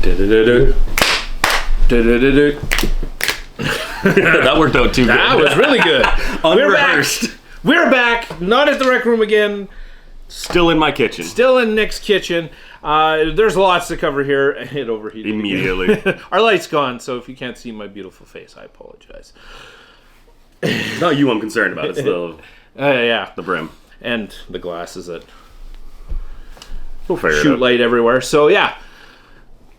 That worked out too good. That was really good. Unrehearsed. We're back. Not at the rec room again. Still in my kitchen. Still in Nick's kitchen. There's lots to cover here. It overheated immediately. Our light's gone, so if you can't see my beautiful face, I apologize. It's not you I'm concerned about. It's the brim. And the glasses that we'll shoot light everywhere. So, yeah.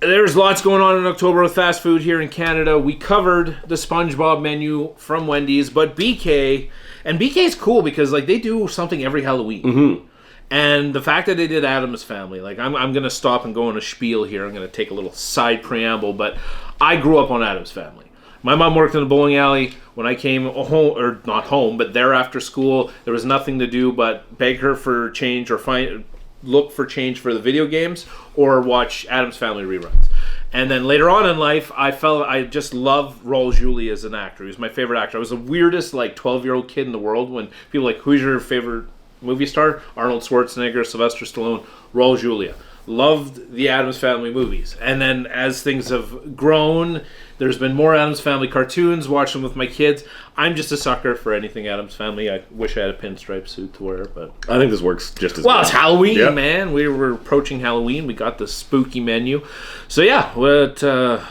There's lots going on in October with fast food here in Canada. We covered the SpongeBob menu from Wendy's, but BK... And BK's cool because, like, they do something every Halloween. Mm-hmm. And the fact that they did Addams Family, like, I'm going to stop and go on a spiel here. I'm going to take a little side preamble, but I grew up on Addams Family. My mom worked in a bowling alley. When I came home, or not home, but there after school, there was nothing to do but beg her for change or look for change for the video games or watch Addams Family reruns. And then later on in life, I just love Raul Julia as an actor. He was my favorite actor. I was the weirdest, like, 12-year-old kid in the world when people were like, who's your favorite movie star? Arnold Schwarzenegger, Sylvester Stallone, Raul Julia. Loved the Addams Family movies. And then as things have grown, there's been more Addams Family cartoons, watch them with my kids. I'm just a sucker for anything Addams Family. I wish I had a pinstripe suit to wear, but... I think this works just as well. Well, it's Halloween, man. We were approaching Halloween. We got the spooky menu. So, yeah, I don't know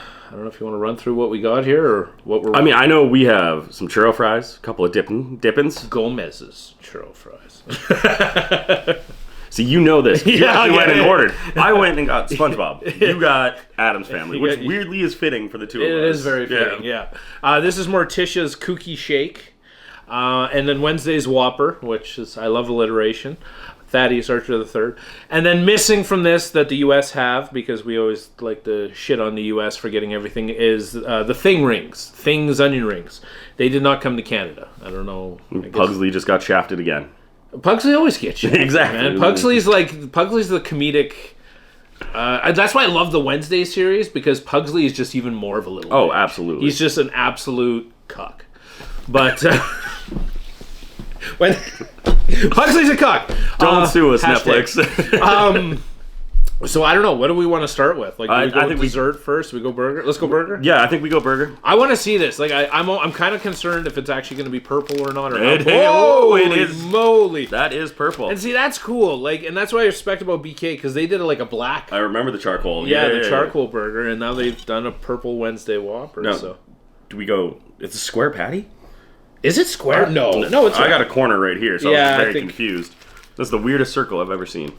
if you want to run through what we got here or what we're... I know we have some churro fries, a couple of dippins. Gomez's churro fries. See, you know this. You actually went and ordered. I went and got SpongeBob. Yeah. You got Addams Family, which weirdly is fitting for the two of us. It is very fitting, yeah. This is Morticia's Kooky Shake. And then Wednesdays Whopper, which is, I love alliteration. Thaddeus Archer III. And then missing from this that the U.S. have, because we always like to shit on the U.S. for getting everything, is the Thing rings. Thing's onion rings. They did not come to Canada. I don't know. Pugsley just got shafted again. Pugsley always gets you. Exactly. Man. Pugsley's the comedic... that's why I love the Wednesday series, because Pugsley is just even more of a little bitch. Absolutely. He's just an absolute cuck. But... when Pugsley's a cuck. Don't sue us, hashtag. Netflix. So I don't know. What do we want to start with? Like, do we go I think dessert first? We go burger. Let's go burger. Yeah, I think we go burger. I want to see this. Like, I'm kind of concerned if it's actually going to be purple or not. It is. Moly! That is purple. And see, that's cool. Like, and that's what I respect about BK, because they did it like a black. I remember the charcoal. Yeah, the charcoal burger, and now they've done a purple Wednesday Whopper. No, so do we go? It's a square patty. Is it square? No, it's. I got a corner right here, so I was very confused. That's the weirdest circle I've ever seen.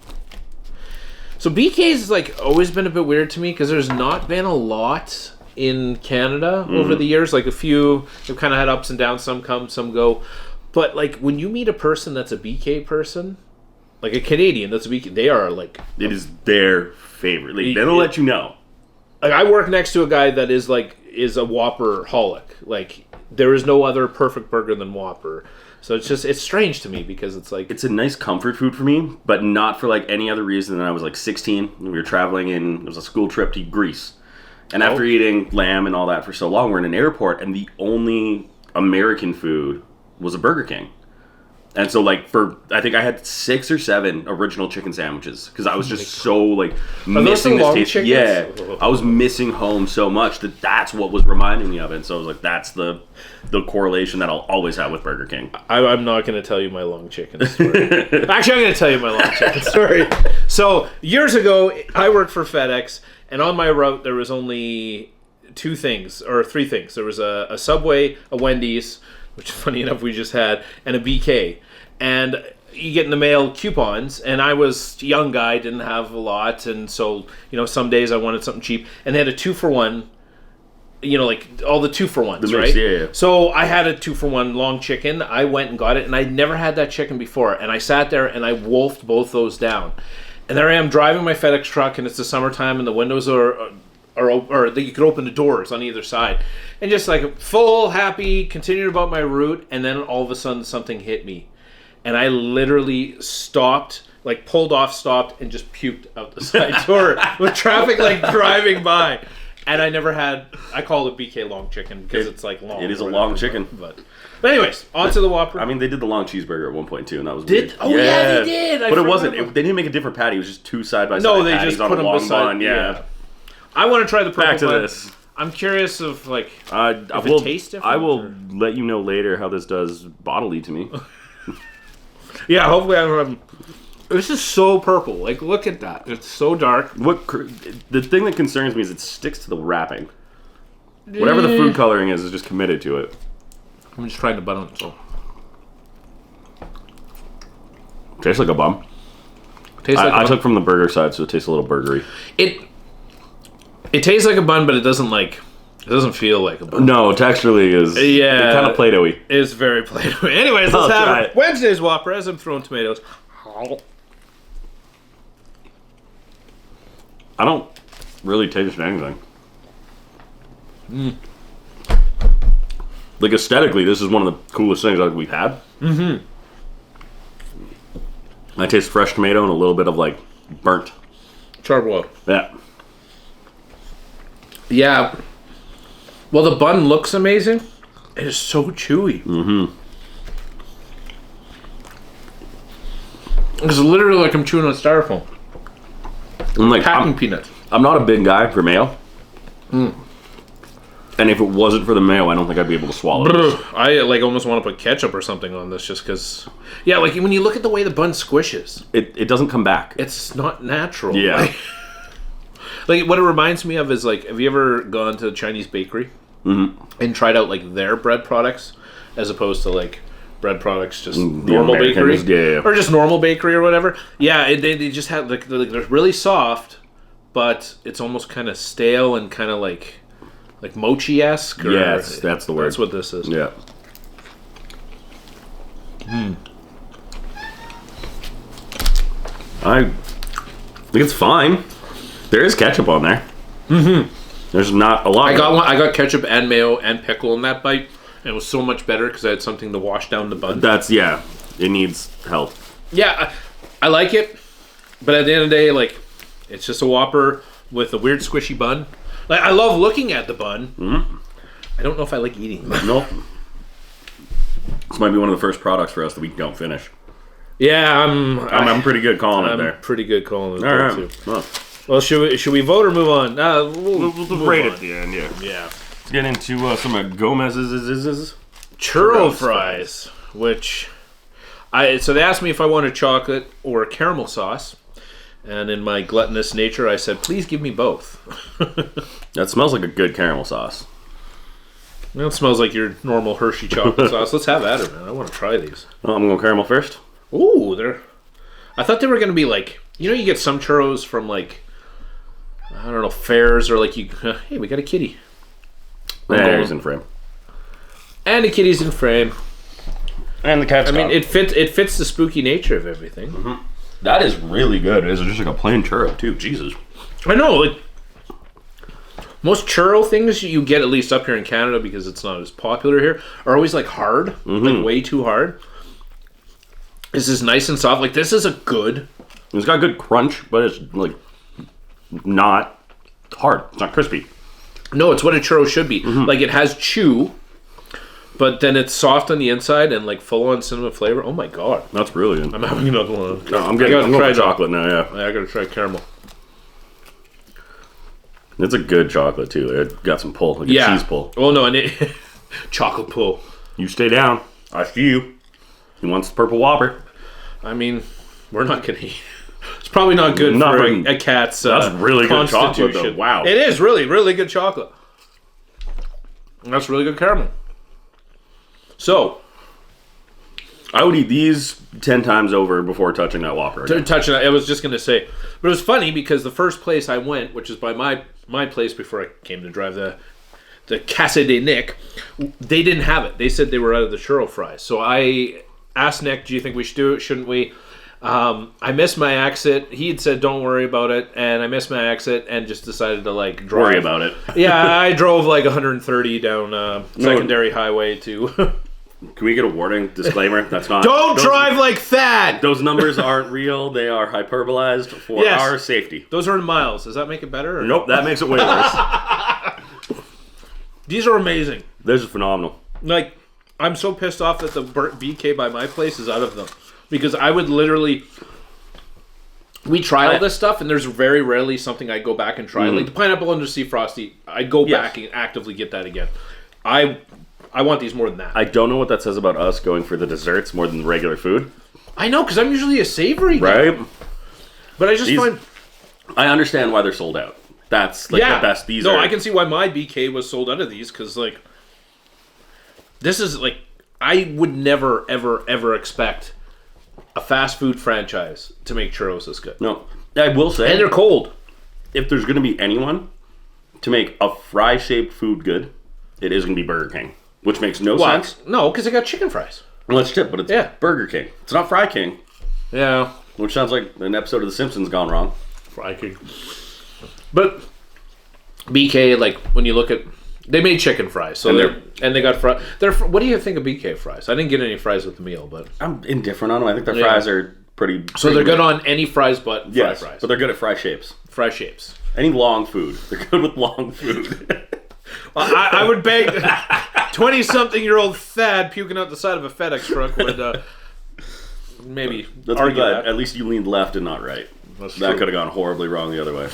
So BK's like always been a bit weird to me because there's not been a lot in Canada over the years. Like a few, they've kind of had ups and downs. Some come, some go. But like when you meet a person that's a BK person, like a Canadian that's a BK, they are like it is their favorite. Like, they'll let you know. Like I work next to a guy that is a Whopper holic. Like there is no other perfect burger than Whopper. So it's strange to me because it's like... It's a nice comfort food for me, but not for like any other reason than I was like 16. We were traveling it was a school trip to Greece. And after eating lamb and all that for so long, we're in an airport and the only American food was a Burger King. And so like I think I had 6 or 7 original chicken sandwiches because I was just so like missing this taste. Chickens? Yeah, I was missing home so much that's what was reminding me of it. And so I was like, that's the correlation that I'll always have with Burger King. I'm not going to tell you my long chicken story. Actually, I'm going to tell you my long chicken story. So years ago, I worked for FedEx, and on my route there was only 3 things. There was a Subway, a Wendy's, which funny enough we just had, and a BK. And you get in the mail coupons, and I was a young guy, didn't have a lot, and so, some days I wanted something cheap, and they had a 2-for-1, like all the 2-for-1s, right? Yeah. So I had a 2-for-1 long chicken. I went and got it, and I'd never had that chicken before, and I sat there and I wolfed both those down. And there I am driving my FedEx truck, and it's the summertime, and the windows or you could open the doors on either side, and just like full happy, continued about my route, and then all of a sudden something hit me, and I literally stopped, like pulled off, stopped, and just puked out the side door with traffic like driving by, and I call it BK long chicken because it's like long. It is a long chicken, but anyways, on to the Whopper. I mean, they did the long cheeseburger at one point too, and that was weird. Yeah, they did. But it wasn't. They didn't make a different patty. It was just 2 side by side. No, they patties just on put a them long beside. bun. Yeah. I want to try the purple Back to bun. this. I'm curious of like if it tastes different. I will let you know later how this does bodily to me. Yeah, hopefully I don't have. This is so purple. Like, look at that. It's so dark. The thing that concerns me is it sticks to the wrapping. Whatever the food coloring is just committed to it. I'm just trying to bun it. So Tastes like a bun. I took from the burger side, so it tastes a little burgery. It tastes like a bun, but it doesn't feel like a bun. No, texturally is kind of Play-Doh-y. It's very Play-Doh-y. Anyways, let's have it. Wednesdays Whopper as I'm throwing tomatoes. I don't really taste anything. Like aesthetically, this is one of the coolest things that we've had. Mm-hmm. I taste fresh tomato and a little bit of like burnt Charbroiled. Yeah. Yeah. Well, the bun looks amazing. It is so chewy. Mm-hmm. It's literally like I'm chewing on styrofoam. I'm like Packing peanuts. I'm not a big guy for mayo. And if it wasn't for the mayo, I don't think I'd be able to swallow this. I like almost want to put ketchup or something on this just because. Yeah, like when you look at the way the bun squishes, it doesn't come back. it's not natural. Yeah. Like what it reminds me of is like, have you ever gone to a Chinese bakery and tried out like their bread products as opposed to like bread products just normal bakery or just normal bakery or whatever? Yeah, they just have like they're really soft, but it's almost kind of stale and kind of like mochi-esque. Yeah, that's the word. That's what this is. Yeah. I think it's fine. There is ketchup on there. There's not a lot. I got ketchup and mayo and pickle in that bite, and it was so much better because I had something to wash down the bun. It needs help. Yeah, I like it, but at the end of the day, like, it's just a Whopper with a weird squishy bun. Like, I love looking at the bun. I don't know if I like eating them. Nope. This might be one of the first products for us that we don't finish. Yeah, I'm pretty good calling it there. Pretty good calling it All there right. too. Well, should we vote or move on? We'll rate on. at the end. Yeah. Let's get into some of Gomez's churro fries, which so they asked me if I wanted chocolate or caramel sauce, and in my gluttonous nature, I said, please give me both. That smells like a good caramel sauce. It smells like your normal Hershey chocolate sauce. Let's have at it, man. I want to try these. Oh, I'm going caramel first. Ooh, I thought they were going to be like, you get some churros from like, I don't know, fairs or like hey, we got a kitty. There's in frame. And the kitty's in frame. And the cat's mean, it fits the spooky nature of everything. That is really good. It's just like a plain churro too. Jesus. I know, like most churro things you get, at least up here in Canada because it's not as popular here, are always like hard, like way too hard. This is nice and soft. Like this is a good. It's got good crunch, but it's like not hard. It's not crispy. No, it's what a churro should be. Like it has chew, but then it's soft on the inside and like full on cinnamon flavor. Oh my god, that's really good. I'm having another one. No, I'm going for chocolate now. Yeah, I gotta try caramel. It's a good chocolate too. It got some pull, like a cheese pull. Oh no, and chocolate pull. You stay down. I see you. He wants the purple Whopper. I mean, we're not gonna eat. It's probably not good for a cat's that's really good chocolate though. Wow. It is really, really good chocolate. And that's really good caramel. So, I would eat these 10 times over before touching that Whopper again. Touching that, I was just going to say. But it was funny because the first place I went, which is by my place before I came to drive the Casa de Nick, they didn't have it. They said they were out of the churro fries. So I asked Nick, do you think we should do it? Shouldn't we? I missed my exit. He had said, don't worry about it. And I missed my exit and just decided to like drive. Worry about it. Yeah, I drove like 130 down secondary highway to... Can we get a warning disclaimer? That's not... Don't drive like that! Those numbers aren't real. They are hyperbolized for our safety. Those are in miles. Does that make it better? Or nope, that makes it way worse. These are amazing. This is phenomenal. Like, I'm so pissed off that the BK by my place is out of them. Because I would literally we try all this stuff, and there's very rarely something I go back and try. Like the pineapple under sea frosty, I'd go back and actively get that again. I want these more than that. I don't know what that says about us going for the desserts more than the regular food. I know, because I'm usually a savory guy. Right? But I just find... I understand why they're sold out. That's like the best. I can see why my BK was sold out of these, because like... This is like... I would never, ever, ever expect a fast food franchise to make churros this good. No. I will say... And they're cold. If there's going to be anyone to make a fry-shaped food good, it is going to be Burger King. Which makes no sense. No, because they got chicken fries. Well, it's chip, but it's Burger King. It's not Fry King. Yeah. Which sounds like an episode of The Simpsons gone wrong. Fry King. But BK, like, when you look at... They made chicken fries. So and they got fries. What do you think of BK fries? I didn't get any fries with the meal, but... I'm indifferent on them. I think their fries are pretty... So they're good on any fries but fries. But they're good at fry shapes. Fry shapes. Any long food. They're good with long food. Well, I would beg 20-something-year-old Thad puking out the side of a FedEx truck would maybe argue that. At least you leaned left and not right. That could have gone horribly wrong the other way.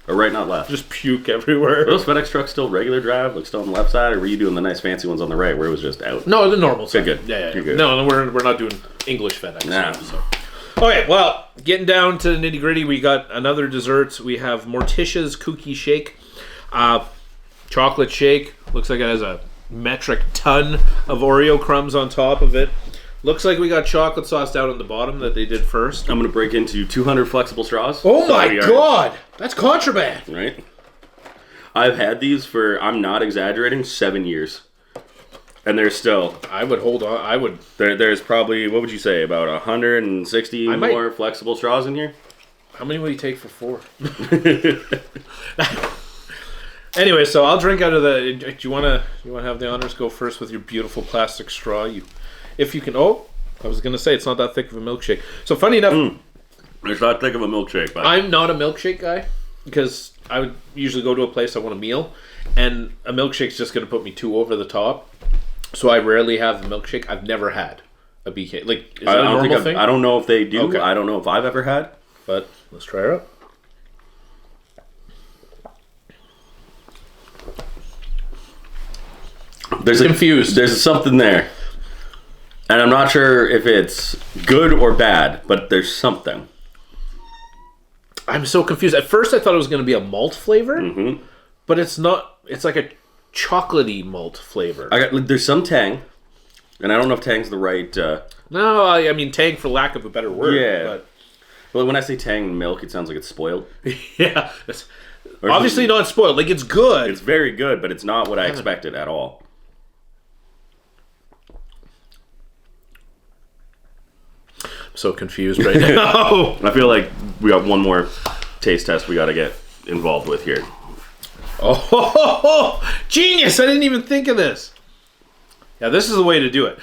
Or right, not left. Just puke everywhere. Are those FedEx trucks still regular drive, like still on the left side, or were you doing the nice fancy ones on the right where it was just out? No, the normal side. Good. Yeah. You're good. No, we're not doing English FedEx. Nah. So. Okay, well, getting down to the nitty-gritty, we got another dessert. We have Morticia's Kooky Shake. Chocolate shake. Looks like it has a metric ton of Oreo crumbs on top of it. Looks like we got chocolate sauce down on the bottom that they did first. I'm going to break into 200 flexible straws. Oh my god! That's contraband! Right? I've had these for, I'm not exaggerating, 7 years. And there's still... I would hold on. There's probably, what would you say, about 160 more flexible straws in here? How many will you take for 4? Anyway, so I'll drink out of the... Do you want to have the honors go first with your beautiful plastic straw? If you can... Oh, I was going to say, it's not that thick of a milkshake. So funny enough... It's not thick of a milkshake, but... I'm not a milkshake guy, because I would usually go to a place I want a meal, and a milkshake's just going to put me 2 over the top. So I rarely have a milkshake. I've never had a BK. Like, is that a normal thing? I don't know if they do. Okay. I don't know if I've ever had. But let's try it out. Confused. There's something there. And I'm not sure if it's good or bad, but there's something. I'm so confused. At first I thought it was going to be a malt flavor, but it's not. It's like a chocolatey malt flavor. There's some tang, and I don't know if tang's the right... No, I mean tang for lack of a better word. Yeah. But when I say tang in milk, it sounds like it's spoiled. Yeah. It's obviously not spoiled. Like, it's good. It's very good, but it's not what I expected at all. So confused right now. I feel like we got one more taste test we got to get involved with here. Oh, genius! I didn't even think of this. Yeah, this is the way to do it.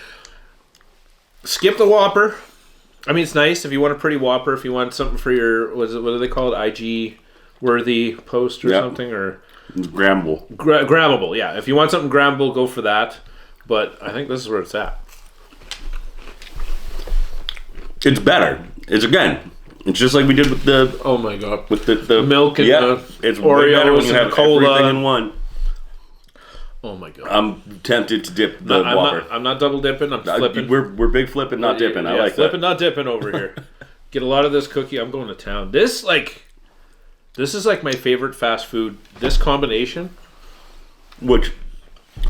Skip the Whopper. I mean, it's nice if you want a pretty Whopper. If you want something for your what do they call it? IG worthy post or something, or grammable. Grammable. Yeah, if you want something grammable, go for that. But I think this is where it's at. It's better. It's just like we did with the... Oh my god. With the milk and the it's Oreos better when you have and cola. everything in one. Oh my god. I'm tempted to dip the Whopper. I'm not double dipping. I'm flipping. We're big flipping, not dipping. I like flipping, that. not dipping over here. Get a lot of this cookie. I'm going to town. This is like my favorite fast food. This combination. Which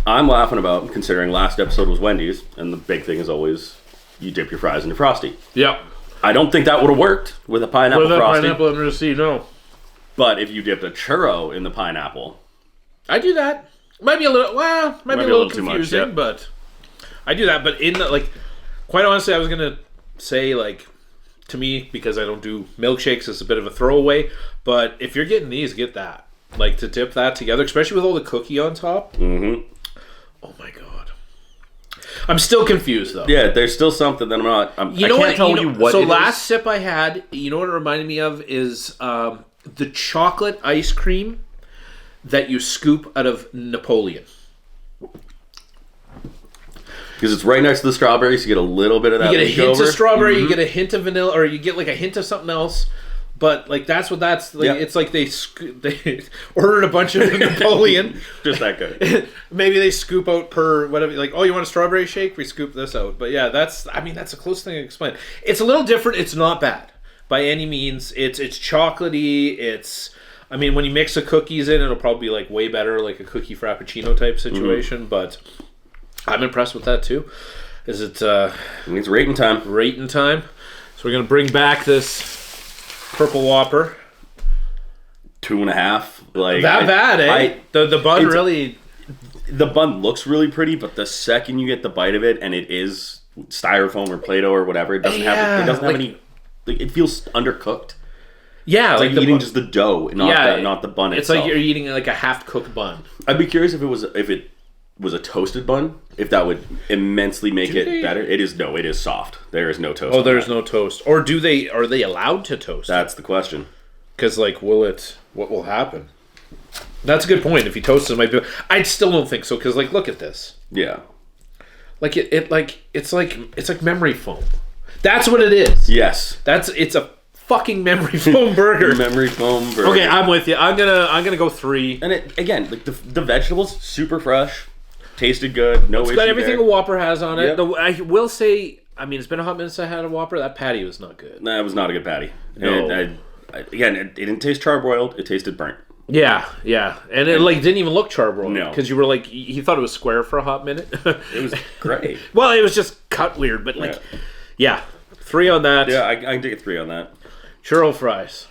I'm laughing about, considering last episode was Wendy's, and the big thing is always you dip your fries in your Frosty. Yep. I don't think that would have worked with a pineapple Frosty. With a pineapple under the sea, no. But if you dipped a churro in the pineapple... I do that. Might be a little confusing, too much, but I do that. But in the, like, quite honestly, I was going to say, like, to me, because I don't do milkshakes, it's a bit of a throwaway. But if you're getting these, get that. Like, to dip that together, especially with all the cookie on top. Mm-hmm. Oh my god. I'm still confused though. Yeah, there's still something that I can't tell you what. So it last is. sip I had, you know what it reminded me of is the chocolate ice cream that you scoop out of Napoleon. Because it's right next to the strawberries, so you get a little bit of that. You get a hint of strawberry, Mm-hmm. you get a hint of vanilla, or you get like a hint of something else. But like that's like. Yeah. It's like they ordered a bunch of Napoleon. Just that good. Maybe they scoop out per whatever. Like, oh, you want a strawberry shake? We scoop this out. But yeah, that's the closest thing I can explain. It's a little different. It's not bad by any means. It's chocolatey. When you mix the cookies in, it'll probably be like way better, like a cookie frappuccino type situation. Mm-hmm. But I'm impressed with that too. It's rating time. Rating time. So we're gonna bring back this Purple Whopper. 2.5. Like that bad, eh? The bun really. The bun looks really pretty, but the second you get the bite of it, and it is styrofoam or Play-Doh or whatever, it doesn't have any. Like, it feels undercooked. Yeah, it's like eating just the dough, not the bun itself. It's like you're eating like a half-cooked bun. I'd be curious if it was a toasted bun, if that would immensely make it better. It is soft. There is no toast. Oh, there's no toast. Or are they allowed to toast? That's the question. Because what will happen? That's a good point. If you toast it, it might be. I still don't think so. Because look at this. Yeah. Like it's like memory foam. That's what it is. Yes. It's a fucking memory foam burger. Memory foam burger. Okay, I'm with you. I'm gonna go 3. And it again, like the vegetables, super fresh, tasted good. No issue. It's got everything a Whopper has on it. Yep. I will say, it's been a hot minute since I had a Whopper. That patty was not good. Nah, it was not a good patty. No. Again, it didn't taste charbroiled. It tasted burnt. Yeah, and it didn't even look charbroiled. No, because you were like, you thought it was square for a hot minute. It was great. Well, it was just cut weird, but 3 on that. Yeah, I can take a 3 on that. Churro fries.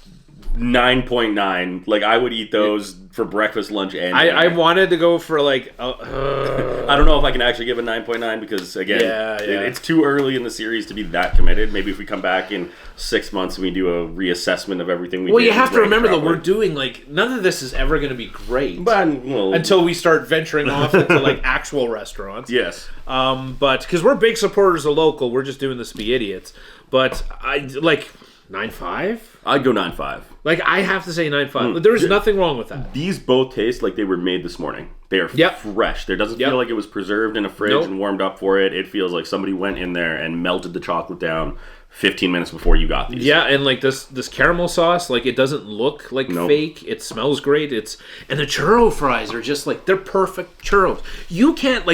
9.9. Like, I would eat those for breakfast, lunch, and I wanted to go for I don't know if I can actually give a 9.9 because again, it's too early in the series to be that committed. Maybe if we come back in 6 months and we do a reassessment of everything we did. Well, you have to remember that we're doing none of this is ever going to be great, until we start venturing off into actual restaurants. Yes. But because we're big supporters of local, we're just doing this to be idiots. But I 9.5. I'd go 9.5. I have to say 9.5. There's nothing wrong with that. These both taste like they were made this morning. They are fresh. There doesn't feel like it was preserved in a fridge and warmed up for it. It feels like somebody went in there and melted the chocolate down 15 minutes before you got these. Yeah, and this caramel sauce, it doesn't look fake. It smells great. And the churro fries are just they're perfect churros. You can't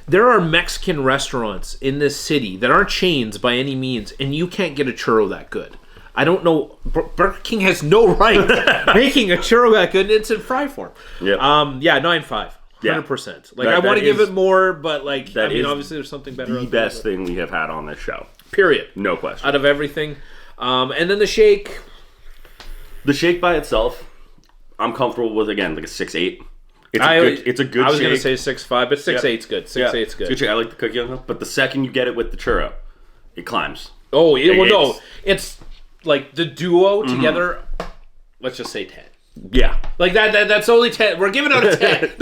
there are Mexican restaurants in this city that aren't chains by any means, and you can't get a churro that good. I don't know. Burger King has no right making a churro that good. It's in fry form. Yep. 9.5. 100%. I want to give it more, but obviously there's something better. The best thing we have had on this show. Period. No question. Out of everything. And then the shake. The shake by itself, I'm comfortable with, again, a 6.8. It's a good shake. I was going to say 6.5, but 6.8's good. 6.8's good. It's good. I like the cookie on top, but the second you get it with the churro, it climbs. Oh, no. It's the duo together, let's just say 10. Yeah. That's only 10. We're giving out a 10.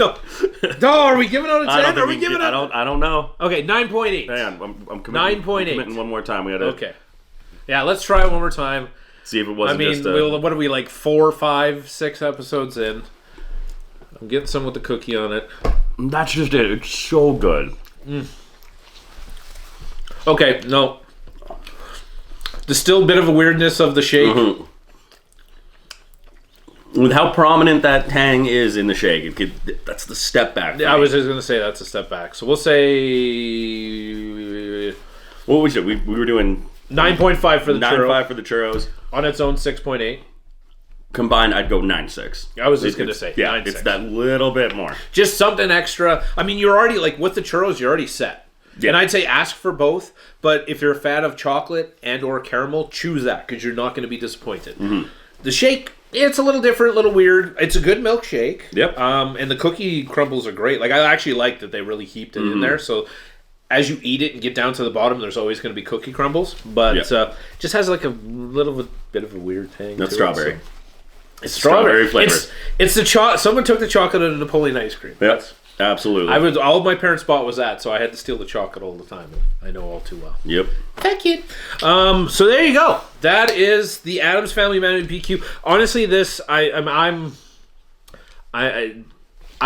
No, are we giving out a 10? Are we giving out? I don't know. Okay, 9.8. Hang on, I'm committing. 9.8. I'm committing one more time. We gotta. Okay. Yeah, let's try it one more time. See if it wasn't just what are we, 4, 5, 6 episodes in? I'm getting some with the cookie on it. That's just it. It's so good. Okay, no. There's still a bit of a weirdness of the shake. Mm-hmm. With how prominent that tang is in the shake, that's the step back. I was just going to say that's a step back. So we'll say... What was it? We were doing... 9.5 for the churro. 9.5 for the churros. On its own, 6.8. Combined, I'd go 9.6. I was just going to say 9.6. It's that little bit more. Just something extra. You're already, with the churros, you're already set. Yeah. And I'd say ask for both, but if you're a fan of chocolate and or caramel, choose that because you're not going to be disappointed. Mm-hmm. The shake, it's a little different, a little weird. It's a good milkshake. Yep. And the cookie crumbles are great. I actually like that they really heaped it in there. So as you eat it and get down to the bottom, there's always going to be cookie crumbles. But just has a little bit of a weird tang. That's strawberry. It's strawberry flavor. It's the someone took the chocolate out of Napoleon ice cream. Yep. Absolutely. All my parents bought was that, so I had to steal the chocolate all the time. I know all too well. Yep. Thank you. So there you go. That is the Addams Family Man BQ. Honestly, I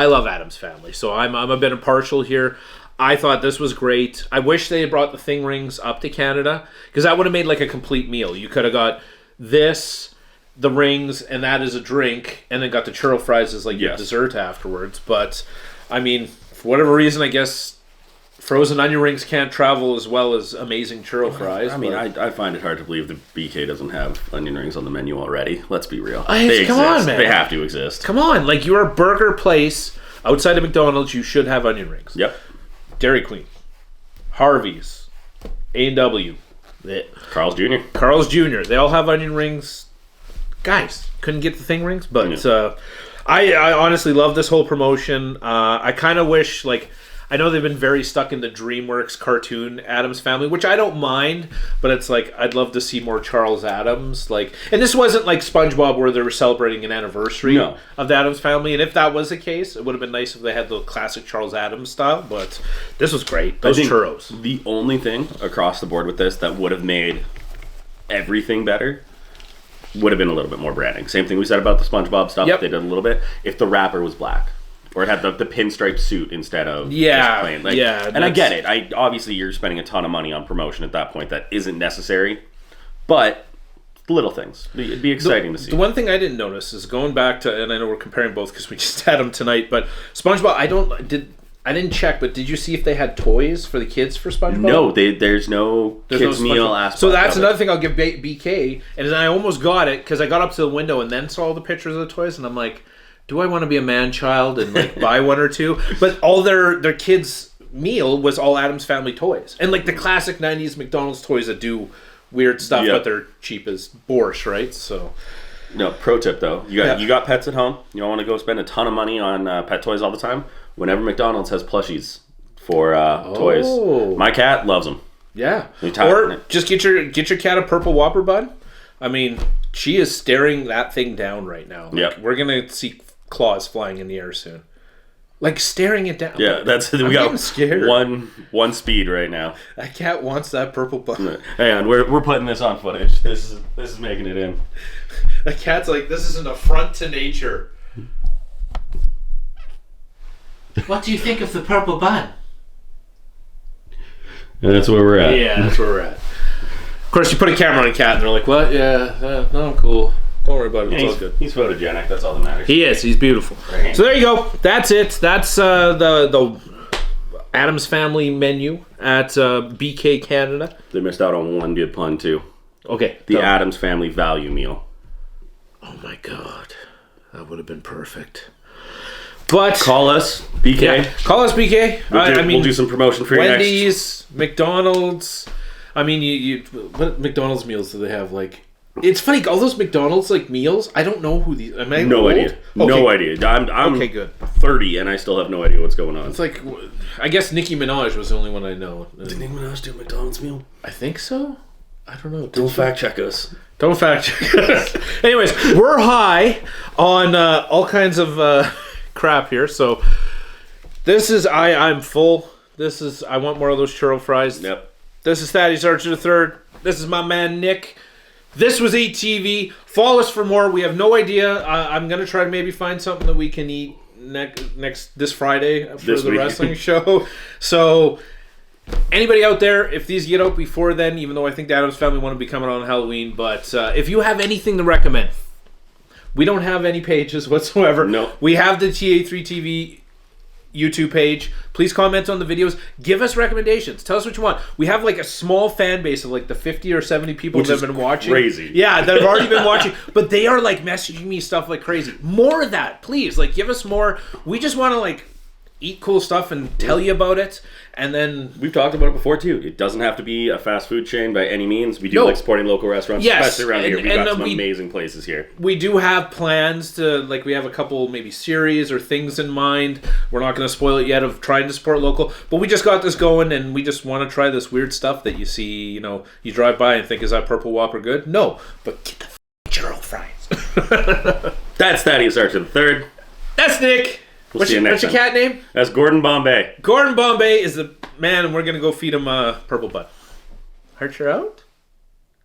love Addams Family, so I'm a bit impartial here. I thought this was great. I wish they had brought the thing rings up to Canada, because that would have made like a complete meal. You could have got this, the rings, and that as a drink, and then got the churro fries as like your dessert afterwards. But I mean, for whatever reason, I guess frozen onion rings can't travel as well as amazing churro fries. I mean, I find it hard to believe that BK doesn't have onion rings on the menu already. Let's be real. Come on, man. They have to exist. Come on. Like, you're a burger place outside of McDonald's. You should have onion rings. Yep. Dairy Queen. Harvey's. A&W. Carl's Jr. Carl's Jr. They all have onion rings. Guys, couldn't get the thing rings, but I honestly love this whole promotion. I kind of wish, like, I know they've been very stuck in the DreamWorks cartoon Addams Family, which I don't mind, but it's like, I'd love to see more Charles Addams. Like, and this wasn't like SpongeBob where they were celebrating an anniversary of the Addams Family, and if that was the case, it would have been nice if they had the classic Charles Addams style, but this was great. Those churros. The only thing across the board with this that would have made everything better would have been a little bit more branding. Same thing we said about the SpongeBob stuff. They did a little bit. If the wrapper was black. Or it had the pinstripe suit instead of just plain. Like, and I get it. Obviously, you're spending a ton of money on promotion at that point that isn't necessary. But little things. It'd be exciting to see. The one thing I didn't notice is going back to, and I know we're comparing both because we just had them tonight, but SpongeBob, I didn't check, but did you see if they had toys for the kids for SpongeBob? No, there's no kids meal aspect. So that's another thing I'll give BK, and I almost got it because I got up to the window and then saw all the pictures of the toys, and I'm like, do I want to be a man-child and like buy one or two? But all their kids' meal was all Addams Family toys, and like the classic '90s McDonald's toys that do weird stuff, but they're cheap as borscht, right? So, no. Pro tip though, you got pets at home. You don't want to go spend a ton of money on pet toys all the time. Whenever McDonald's has plushies for toys, my cat loves them. Yeah, or just get your cat a Purple Whopper bun. I mean, she is staring that thing down right now. Like, we're gonna see claws flying in the air soon, like staring it down. Yeah, we got scared. One speed right now. That cat wants that purple bun. Hang on, we're putting this on footage. This is making it in. The cat's like, this is an affront to nature. What do you think of the purple bun? And that's where we're at. Yeah, that's where we're at. Of course, you put a camera on a cat, and they're like, "What? Yeah, no, cool. Don't worry about it. It's all good." He's photogenic. That's all that matters. He is. He's beautiful. So there you go. That's it. That's the Addams Family menu at BK Canada. They missed out on one good pun too. Okay. The Addams Family value meal. Oh my God, that would have been perfect. But call us, BK. Yeah, call us, BK. We'll do some promotion for you next. Wendy's, McDonald's. I mean, what McDonald's meals do they have? Like, it's funny, all those McDonald's like meals. I don't know who these. Am I no old? idea. Okay. No idea. I'm okay. Good. 30 and I still have no idea what's going on. It's like, I guess Nicki Minaj was the only one I know. Did Nicki Minaj do a McDonald's meal? I think so. I don't know. Don't fact check us. Don't fact check us. Anyways, we're high on all kinds of crap here. So this is I'm full. This is I want more of those churro fries. Yep. This is Thaddeus Archer III. This is my man Nick. This was ATV. Follow us for more. We have no idea. I'm gonna try to maybe find something that we can eat this Friday for the wrestling show. So anybody out there, if these get out before then, even though I think the Addams Family want to be coming on Halloween, but if you have anything to recommend, we don't have any pages whatsoever. No. We have the TA3TV YouTube page. Please comment on the videos. Give us recommendations. Tell us what you want. We have like a small fan base of like the 50 or 70 people that have been watching. Crazy. Yeah, that have already been watching. But they are like messaging me stuff like crazy. More of that, please. Like, give us more. We just want to like eat cool stuff and tell you about it. And then we've talked about it before too. It doesn't have to be a fast food chain by any means. We do like supporting local restaurants, especially around here. We've got some amazing places here. We do have plans to, like, we have a couple maybe series or things in mind. We're not going to spoil it yet of trying to support local, but we just got this going and we just want to try this weird stuff that you see, you know, you drive by and think, is that Purple Whopper good? No, but get the churro fries. That's Thaddeus Archer III. That's Nick. What's your cat name? That's Gordon Bombay. Gordon Bombay is the man, and we're going to go feed him a purple bun. Archer out?